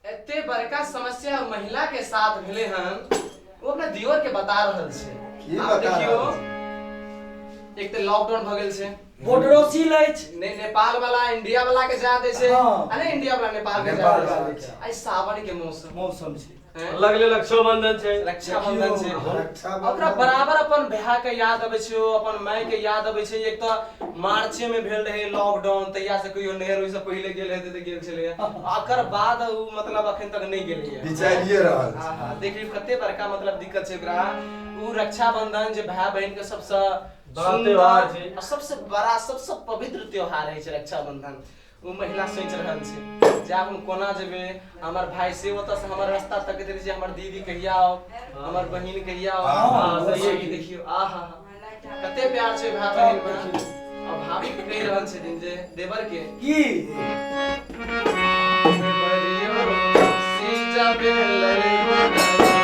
एते बड़का समस्या महिला के साथ भेले हन वो अपना दियोर के बता रहल छे की आप बता देखियो रहल एक त लॉकडाउन भ गेल छे बोडरोसी लैछ ने नेपाल वाला इंडिया वाला के जा दे छे हाँ। अरे इंडिया वाला नेपाल के जा दे छे आई सावन के मौसम छै लगले रक्षाबंधन छै रक्षाबंधन छे रक्षाबंधन। ओकरा बराबर अपन भाई के याद आबै छै अपन माय के याद आबै छै एक त मार्च में भेल रहे लॉकडाउन तैया से कहियो नहर ओइ से पहिले गेल हेते त गेल छले आकर बाद उ मतलब अखन तक नहीं गेले है बिचारिए रहल छै। हां देखिए कते बड़का मतलब दिक्कत छै ओकरा उ रक्षाबंधन जे भाई बहन के सबसे बड़ा त्योहार छै और सबसे बड़ा सबसे पवित्र त्योहार है रक्षाबंधन वो महिला सोच रहल छै जा हम कोना जेबे हमर भाई से ओत से हमर रास्ता तक दे जे हमर दीदी कहिया आओ हमर बहिन कहिया आओ हाँ, सही है कि देखियो आहा कते प्यार छै भाई बहन में और भाभी के कह रहल छै दिन जे देवर के की देवरियो सीजा बेलै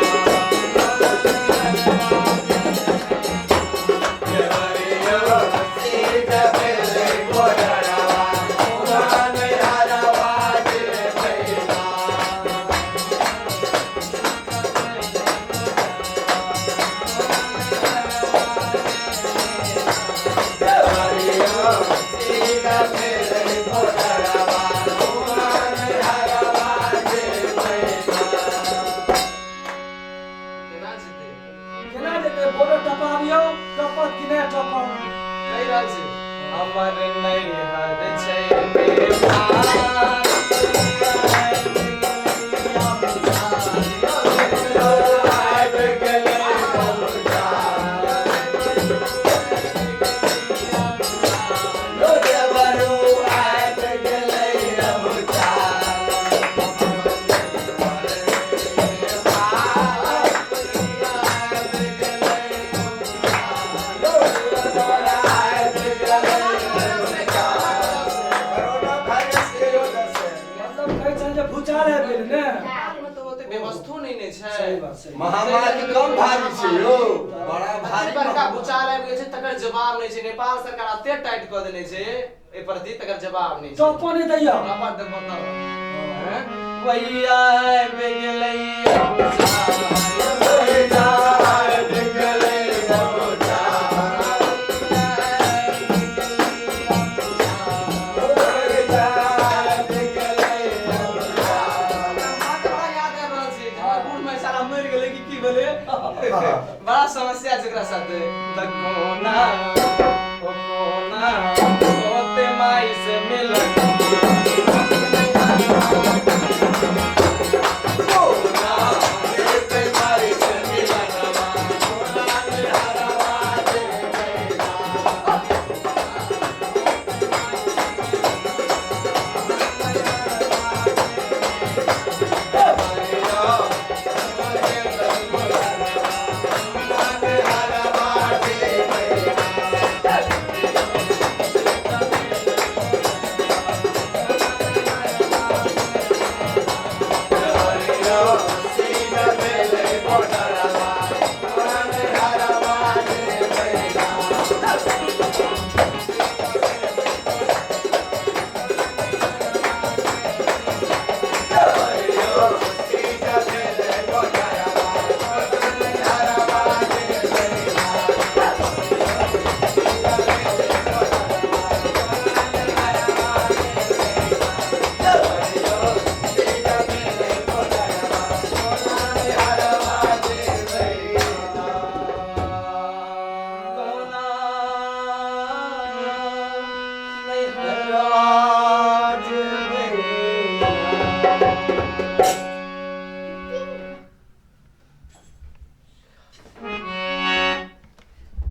केना जेते बोडर टपाबियो टपत कि नै टपत कहि रहल छै हमर नैहर छै नेपाल मतलब कहै छै जे भूचाल है गेल ने व्यवस्थो नहीं ने छै सही बात सही महामारी कम भारी छै यौ बड़ा भारी भारी बड़का भूचाल आबि गेल छै तकर जवाब नहीं छै नेपाल सरकार एते टाइट क देने छै ए प्रति तकर जवाब नहीं तो छै पानी दैया अपन दे बताओ हैं वैया आबि गेलै बड़ा समस्या जकरा साथे कोना ओ कोना ओते माई से मिलन